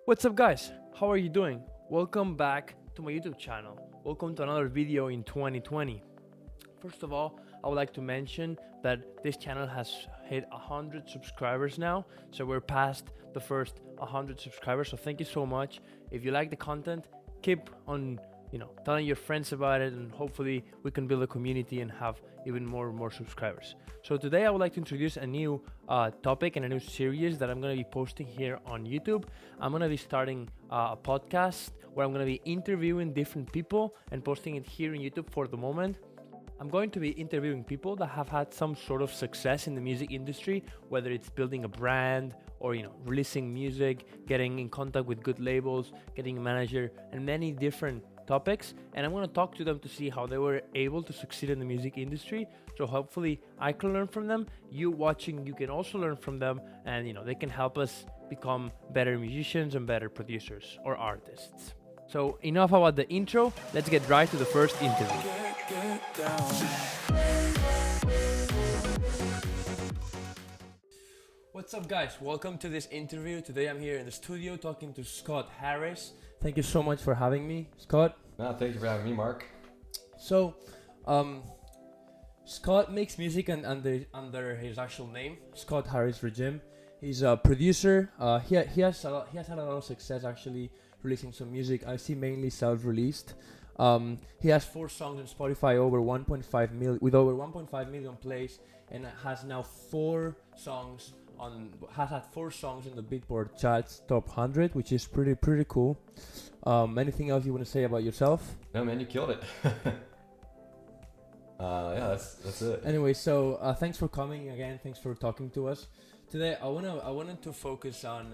What's up, guys? How are you doing? Welcome back to my YouTube channel. Welcome to another video in 2020. First of all, I would like to mention that this channel has hit 100 subscribers now. So we're past the first 100 subscribers. So thank you so much. If you like the content, keep on telling your friends about it, and hopefully we can build a community and have even more subscribers. So today I would like to introduce a new topic and a new series that I'm going to be posting here on YouTube. I'm going to be starting a podcast where I'm going to be interviewing different people and posting it here in YouTube for the moment. I'm going to be interviewing people that have had some sort of success in the music industry, whether it's building a brand or releasing music, getting in contact with good labels, getting a manager, and many different topics. And I'm going to talk to them to see how they were able to succeed in the music industry. So hopefully I can learn from them. You watching, you can also learn from them, and they can help us become better musicians and better producers or artists. So enough about the intro. Let's get right to the first interview. What's up, guys? Welcome to this interview. Today I'm here in the studio talking to Scott Harris. Thank you so much for having me, Scott. No, thank you for having me, Mark. So, Scott makes music under his actual name, Scott Harris Regime. He's a producer. He has had a lot of success actually releasing some music. I see mainly self-released. He has 4 songs on Spotify with over 1.5 million plays, and has now 4 songs had 4 songs in the Beatport charts top 100, which is pretty cool. Anything else you want to say about yourself? No, man, you killed it. Yeah, that's it. Anyway, so thanks for coming again. Thanks for talking to us. Today, I wanted to focus on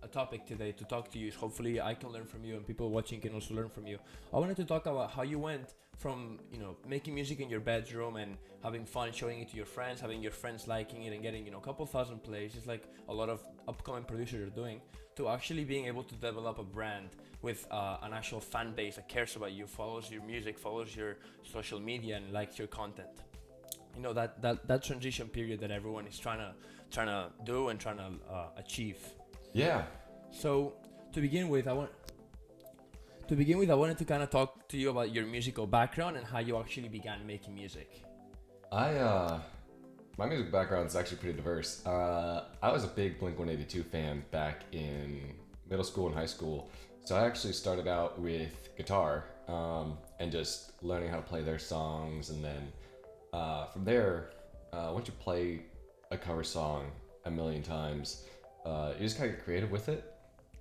a topic today to talk to you. Hopefully, I can learn from you, and people watching can also learn from you. I wanted to talk about how you went from making music in your bedroom and having fun, showing it to your friends, having your friends liking it, and getting a couple thousand plays, just like a lot of upcoming producers are doing, to actually being able to develop a brand with an actual fan base that cares about you, follows your music, follows your social media, and likes your content. That transition period that everyone is trying to do and trying to achieve. Yeah. So to begin with, I wanted to kind of talk to you about your musical background and how you actually began making music. My music background is actually pretty diverse. I was a big Blink-182 fan back in middle school and high school. So I actually started out with guitar and just learning how to play their songs, and then from there, once you play a cover song a million times, you just kind of get creative with it.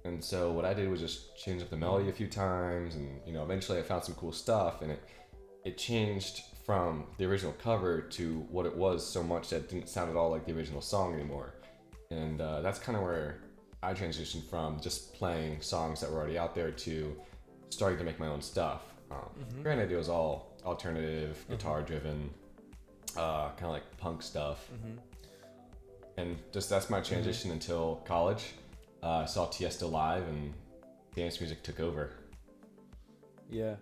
And so what I did was just change up the melody a few times, and eventually I found some cool stuff, and it changed from the original cover to what it was so much that it didn't sound at all like the original song anymore. And that's kind of where I transitioned from just playing songs that were already out there to starting to make my own stuff. Granted, it was all alternative, guitar driven, kind of like punk stuff. And just that's my transition until college. I saw Tiesto live, and dance music took over. Yeah,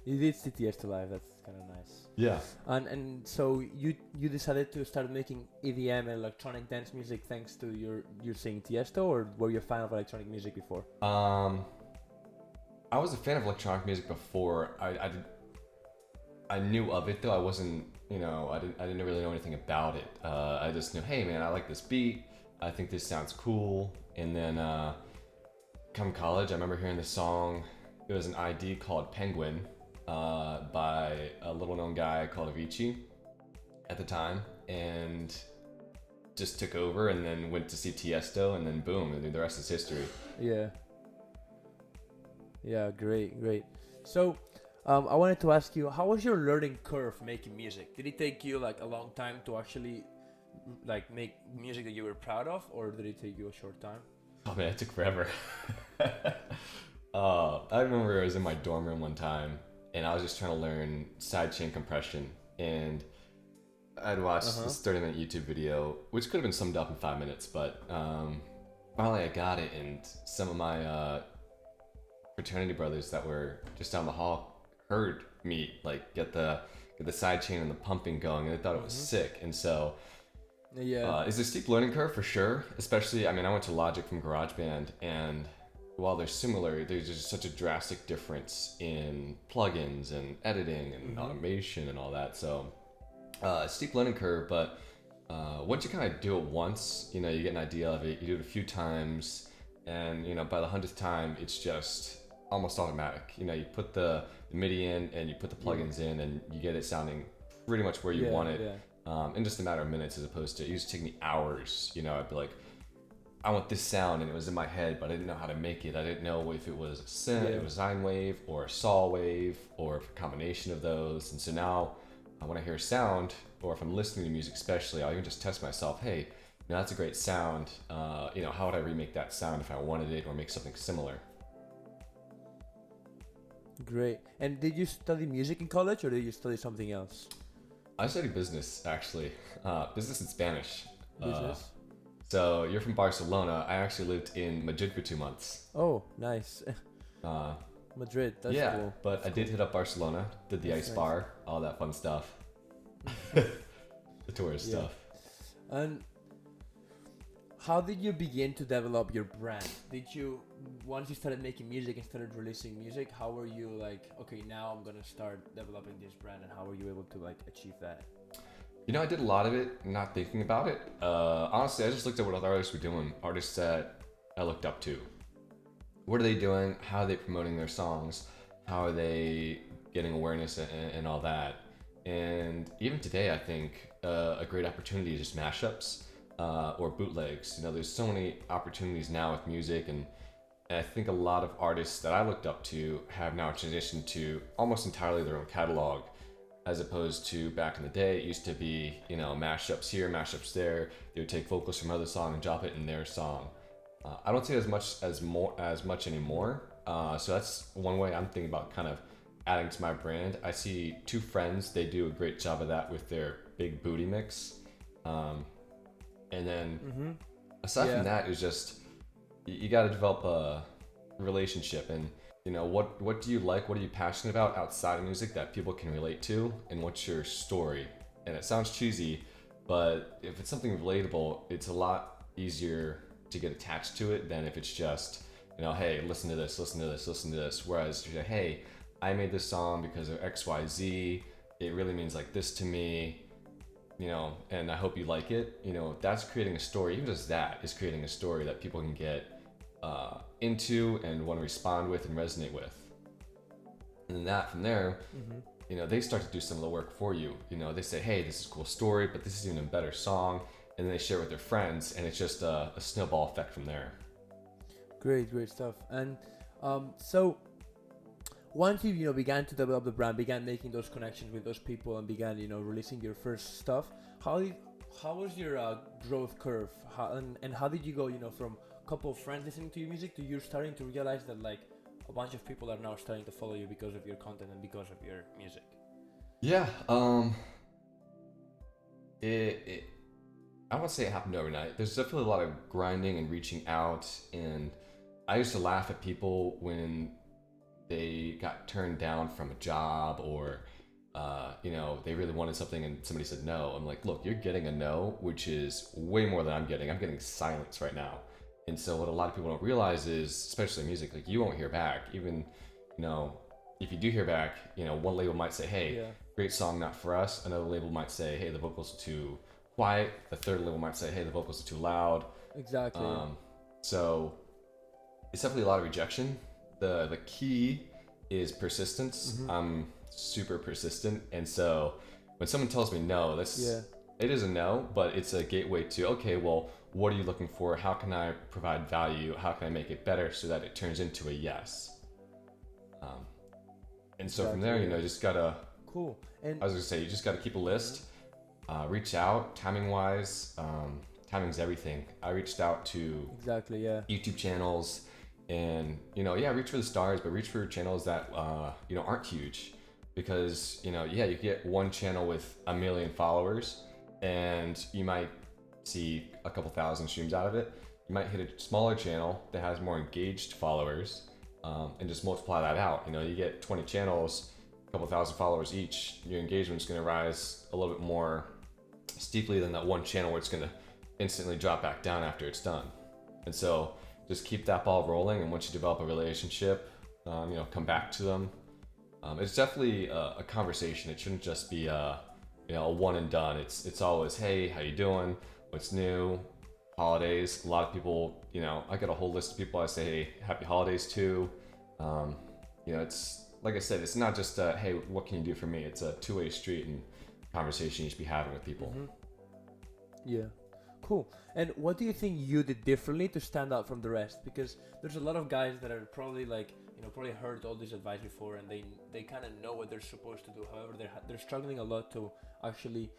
you did see Tiesto live. That's kind of nice. Yeah. And so you decided to start making EDM and electronic dance music thanks to your seeing Tiesto, or were you a fan of electronic music before? I was a fan of electronic music before. I knew of it though. I wasn't, I didn't really know anything about it. I just knew, hey man, I like this beat. I think this sounds cool. And then come college, I remember hearing this song. It was an ID called Penguin by a little known guy called Avicii at the time, and just took over, and then went to see Tiesto, and then boom, and the rest is history. Yeah, great. So I wanted to ask you, how was your learning curve making music? Did it take you like a long time to actually make music that you were proud of, or did it take you a short time? Oh man, it took forever. I remember I was in my dorm room one time, and I was just trying to learn sidechain compression, and I'd watched this 30-minute YouTube video, which could have been summed up in 5 minutes, but finally I got it, and some of my fraternity brothers that were just down the hall heard me get the sidechain and the pumping going, and they thought it was sick. And so it's a steep learning curve for sure, especially I went to Logic from GarageBand, and while they're similar, there's just such a drastic difference in plugins and editing and automation and all that. So, steep learning curve, but once you kind of do it once, you get an idea of it. You do it a few times, and by the 100th time, it's just almost automatic. You put the MIDI in and you put the plugins in, and you get it sounding pretty much where you want it in just a matter of minutes, as opposed to it used to take me hours. I'd be like, I want this sound, and it was in my head, but I didn't know how to make it. I didn't know if it was a synth, it was sine wave, or a saw wave, or a combination of those. And so now, when I hear a sound, or if I'm listening to music especially, I'll even just test myself. Hey, that's a great sound. How would I remake that sound if I wanted it, or make something similar? Great. And did you study music in college, or did you study something else? I studied business, actually. Business and Spanish. Business? So you're from Barcelona. I actually lived in Madrid for 2 months. Oh, nice. Madrid, that's cool. But that's I did hit up Barcelona, did the ice bar, all that fun stuff. The tourist stuff. And how did you begin to develop your brand? Once you started making music and started releasing music, how were you like, okay, now I'm gonna start developing this brand, and how were you able to like achieve that? I did a lot of it not thinking about it. Honestly, I just looked at what other artists were doing, artists that I looked up to. What are they doing? How are they promoting their songs? How are they getting awareness and all that? And even today, I think a great opportunity is just mashups or bootlegs. There's so many opportunities now with music, and I think a lot of artists that I looked up to have now transitioned to almost entirely their own catalog, as opposed to back in the day. It used to be, mashups here, mashups there. They would take vocals from other song and drop it in their song. I don't see it as much anymore. So that's one way I'm thinking about kind of adding to my brand. I see two friends, they do a great job of that with their Big Booty mix. And then aside from that, is just, you got to develop a relationship, and what do you like, what are you passionate about outside of music that people can relate to, and what's your story? And it sounds cheesy, but if it's something relatable, it's a lot easier to get attached to it than if it's just, hey, listen to this, listen to this, listen to this. Whereas you're like, hey, I made this song because of XYZ. It really means like this to me, and I hope you like it. That's creating a story. Even just that is creating a story that people can get into and want to respond with and resonate with. And then from there, they start to do some of the work for you. They say, hey, this is a cool story, but this is even a better song. And then they share it with their friends, and it's just a snowball effect from there. Great stuff. And so once you began to develop the brand, began making those connections with those people, and began releasing your first stuff, how was your growth curve? How did you go from a couple of friends listening to your music to you starting to realize that like a bunch of people are now starting to follow you because of your content and because of your music? Yeah, I won't say it happened overnight. There's definitely a lot of grinding and reaching out, and I used to laugh at people when they got turned down from a job, or they really wanted something and somebody said no. I'm like, look, you're getting a no, which is way more than I'm getting. I'm getting silence right now. And so what a lot of people don't realize is, especially in music, like you won't hear back. Even, if you do hear back, one label might say, hey, great song, not for us. Another label might say, hey, the vocals are too quiet. The third label might say, hey, the vocals are too loud. Exactly. So it's definitely a lot of rejection. The key is persistence. I'm super persistent, and so when someone tells me no, it is a no, but it's a gateway to, okay, well, what are you looking for? How can I provide value? How can I make it better so that it turns into a yes? And so from there, you just gotta. Cool. And I was gonna say, you just gotta keep a list. Reach out, timing wise. Timing's everything. I reached out to YouTube channels. And reach for the stars, but reach for channels that aren't huge, because you get one channel with 1 million followers, and you might see a couple thousand streams out of it. You might hit a smaller channel that has more engaged followers, and just multiply that out. You get 20 channels, a couple thousand followers each. Your engagement's going to rise a little bit more steeply than that one channel where it's going to instantly drop back down after it's done. And so just keep that ball rolling. And once you develop a relationship, come back to them. It's definitely a conversation. It shouldn't just be a one and done. It's always, hey, how you doing? What's new? Holidays. A lot of people, I get a whole list of people I say, hey, happy holidays to. It's like I said, it's not just hey, what can you do for me? It's a two-way street and conversation you should be having with people. Yeah, cool. And what do you think you did differently to stand out from the rest? Because there's a lot of guys that are probably like, probably heard all this advice before, and they kind of know what they're supposed to do. However, they're struggling a lot to actually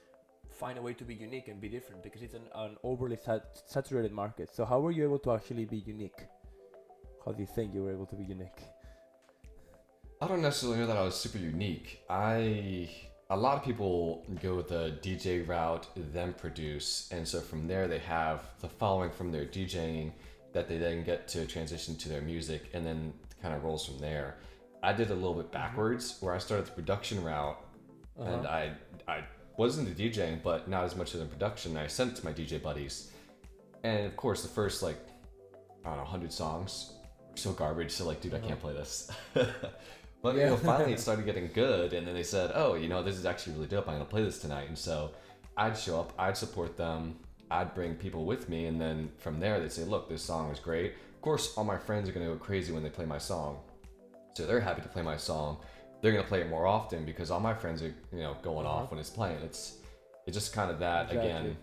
find a way to be unique and be different, because it's an overly saturated market. So how were you able to actually be unique? How do you think you were able to be unique? I don't necessarily know that I was super unique. A lot of people go the DJ route, then produce, and so from there they have the following from their DJing that they then get to transition to their music, and then kind of rolls from there. I did a little bit backwards, where I started the production route, and I was into DJing, but not as much as in production. I sent it to my DJ buddies, and of course the first 100 songs were so garbage. So dude, I can't play this. But finally it started getting good, and then they said, oh, this is actually really dope. I'm gonna play this tonight. And so I'd show up, I'd support them, I'd bring people with me, and then from there they'd say, look, this song is great. Of course, all my friends are gonna go crazy when they play my song, so they're happy to play my song. They're gonna play it more often because all my friends are going off when it's playing. It's just kind of that. Exactly. Again,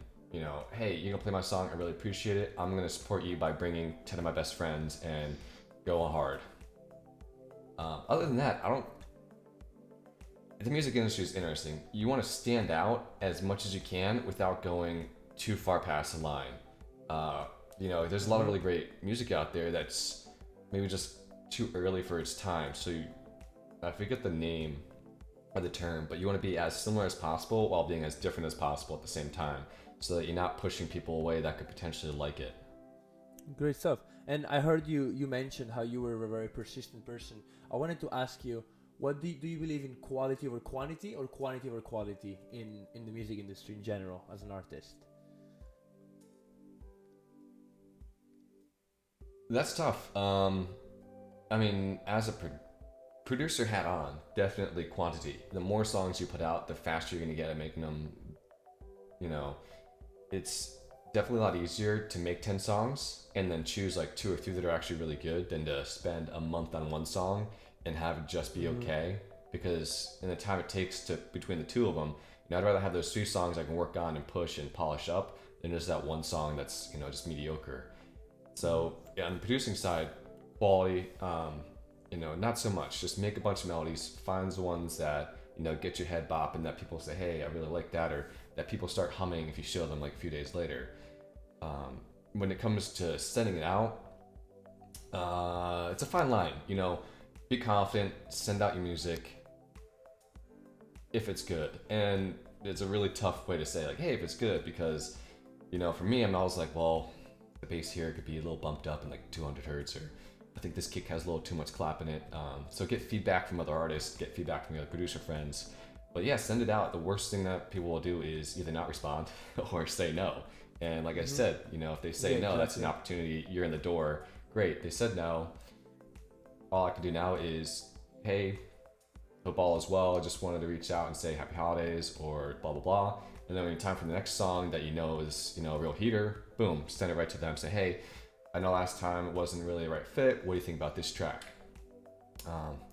hey, you're gonna play my song, I really appreciate it. I'm gonna support you by bringing 10 of my best friends and going hard. Other than that, the music industry is interesting. You want to stand out as much as you can without going too far past the line. There's a lot of really great music out there that's maybe just too early for its time. So I forget the name or the term, but you want to be as similar as possible while being as different as possible at the same time, so that you're not pushing people away that could potentially like it. Great stuff. And I heard you mentioned how you were a very persistent person. I wanted to ask you, what do you believe in, quality over quantity, or quantity over quality in the music industry in general as an artist? That's tough. As a producer hat on, definitely quantity. The more songs you put out, the faster you're gonna get at making them. It's definitely a lot easier to make 10 songs and then choose 2 or 3 that are actually really good than to spend a month on one song and have it just be okay. Because in the time it takes between the two of them, I'd rather have those 3 songs I can work on and push and polish up than just that one song that's just mediocre. So on the producing side, quality, not so much. Just make a bunch of melodies, find the ones that get your head bopping, that people say, hey, I really like that, or that people start humming if you show them a few days later. When it comes to sending it out, it's a fine line. Be confident, send out your music if it's good. And it's a really tough way to say hey, if it's good, because for me, I'm always well, the bass here could be a little bumped up in 200 hertz, or I think this kick has a little too much clap in it. So get feedback from other artists, get feedback from your producer friends. But yeah, send it out. The worst thing that people will do is either not respond or say no. And like I said, if they say no, that's an opportunity. You're in the door. Great. They said no. All I can do now is, hey, hope all is well. I just wanted to reach out and say happy holidays or blah, blah, blah. And then when it's time for the next song that is, a real heater, boom, send it right to them. Say, hey, I know last time it wasn't really the right fit. What do you think about this track?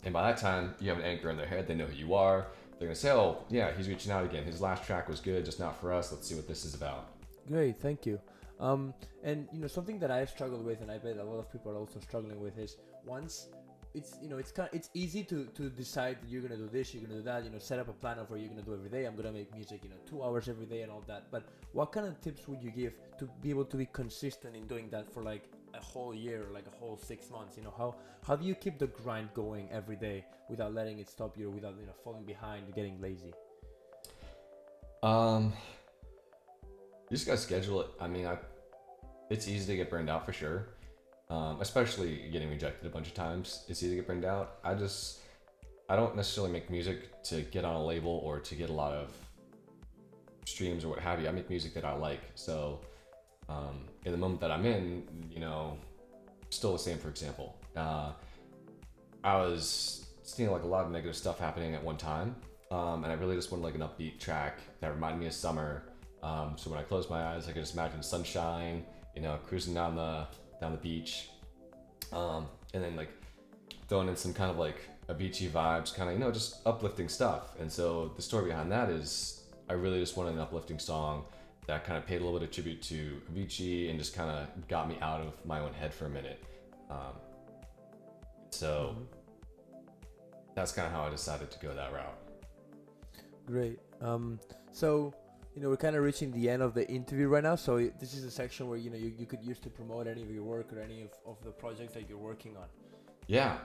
And by that time, you have an anchor in their head. They know who you are. They're going to say, oh, yeah, he's reaching out again. His last track was good, just not for us. Let's see what this is about. Great, thank you. And something that I've struggled with, and I bet a lot of people are also struggling with, is once it's easy to decide that you're gonna do this, you're gonna do that, set up a plan of what you're gonna do every day. I'm gonna make music 2 hours every day and all that. But what kind of tips would you give to be able to be consistent in doing that for a whole year, or a whole 6 months? How do you keep the grind going every day without letting it stop you, or without falling behind or getting lazy? You just gotta schedule it. It's easy to get burned out for sure. Especially getting rejected a bunch of times. It's easy to get burned out. I don't necessarily make music to get on a label or to get a lot of streams or what have you. I make music that I like. So in the moment that I'm in, Still the Same, for example. I was seeing like a lot of negative stuff happening at one time, and I really just wanted like an upbeat track that reminded me of summer. So when I close my eyes, I could just imagine sunshine, you know, cruising down the beach, and then like throwing in some kind of like a beachy vibes, kind of, you know, just uplifting stuff. And so the story behind that is I really just wanted an uplifting song that kind of paid a little bit of tribute to Avicii and just kind of got me out of my own head for a minute. So that's kind of how I decided to go that route. Great. So, you know, we're kind of reaching the end of the interview right now. So this is a section where, you know, you could use to promote any of your work or any of the projects that you're working on. Yeah.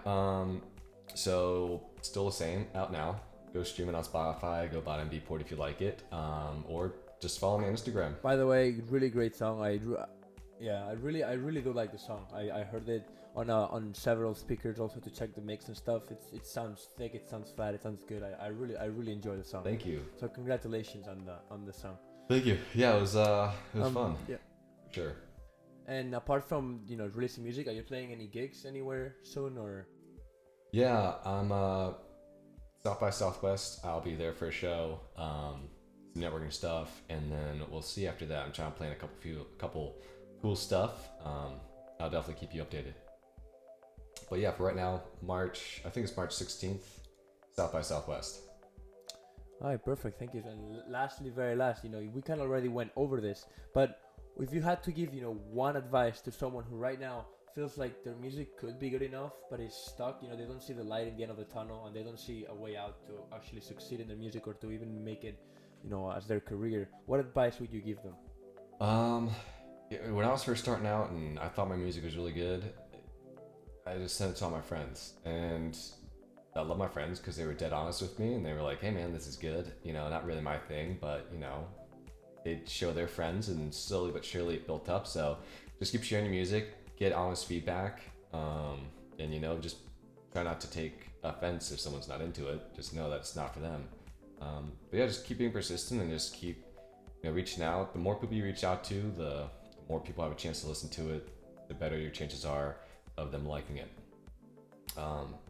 So Still the Same, out now. Go stream it on Spotify. Go buy an MP4 if you like it. Or just follow me on Instagram. By the way, really great song. I really do like the song. I heard it on several speakers also to check the mix and stuff. It sounds thick, it sounds fat, it sounds good. I really enjoy the song. Thank you. So congratulations on the song. Thank you. Yeah, it was fun. Yeah. Sure. And apart from, you know, releasing music, are you playing any gigs anywhere soon or? Yeah, I'm South by Southwest. I'll be there for a show, some networking stuff, and then we'll see after that. I'm trying to plan a couple cool stuff. I'll definitely keep you updated. But yeah, for right now, I think it's March 16th, South by Southwest. All right, perfect. Thank you. And lastly, very last, you know, we kind of already went over this, but if you had to give, you know, one advice to someone who right now feels like their music could be good enough, but is stuck, you know, they don't see the light in the end of the tunnel and they don't see a way out to actually succeed in their music or to even make it, you know, as their career, what advice would you give them? When I was first starting out and I thought my music was really good, I just sent it to all my friends, and I love my friends because they were dead honest with me, and they were like, hey man, this is good, you know, not really my thing, but you know, they'd show their friends, and slowly but surely it built up. So just keep sharing your music, get honest feedback, and you know, just try not to take offense if someone's not into it. Just know that it's not for them. But yeah, just keep being persistent and just keep, you know, reaching out. The more people you reach out to, the more people have a chance to listen to it, the better your chances are of them liking it.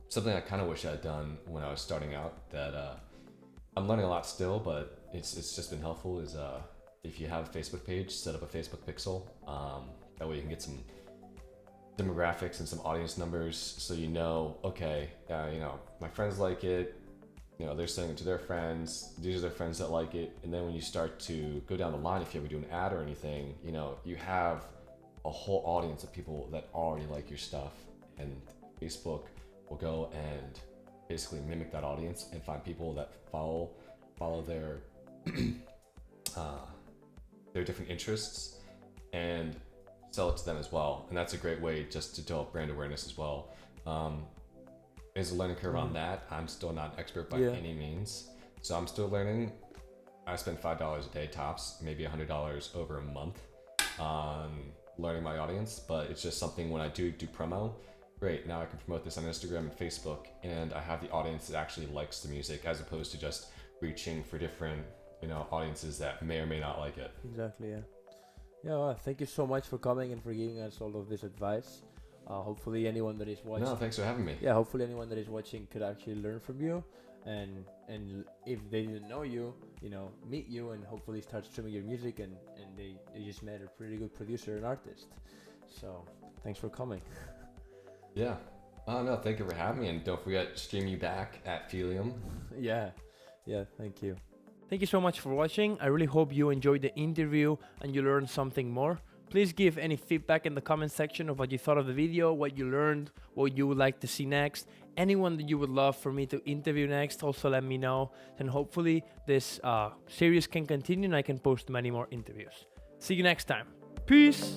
Something I kind of wish I had done when I was starting out that I'm learning a lot still, but it's just been helpful is if you have a Facebook page, set up a Facebook pixel. That way you can get some demographics and some audience numbers, so you know, okay, you know, my friends like it, you know, they're sending it to their friends, these are their friends that like it, and then when you start to go down the line, if you ever do an ad or anything, you know, you have a whole audience of people that already like your stuff, and Facebook will go and basically mimic that audience and find people that follow their their different interests and sell it to them as well. And that's a great way just to develop brand awareness as well. There's a learning curve on that. I'm still not an expert by any means, so I'm still learning. I spend $5 a day tops, maybe $100 over a month on learning my audience, but it's just something when I do promo, great, now I can promote this on Instagram and Facebook, and I have the audience that actually likes the music, as opposed to just reaching for different, you know, audiences that may or may not like it. Exactly, yeah. Yeah, well, thank you so much for coming and for giving us all of this advice. Hopefully anyone that is watching... No, thanks for having me. Yeah, hopefully anyone that is watching could actually learn from you, and if they didn't know you, you know, meet you and hopefully start streaming your music, and they just met a pretty good producer and artist. So thanks for coming. Yeah. Oh no, thank you for having me, and don't forget, stream you back at Felium. Yeah, thank you. Thank you so much for watching. I really hope you enjoyed the interview and you learned something more. Please give any feedback in the comment section of what you thought of the video, what you learned, what you would like to see next. Anyone that you would love for me to interview next, also let me know. And hopefully this series can continue and I can post many more interviews. See you next time. Peace!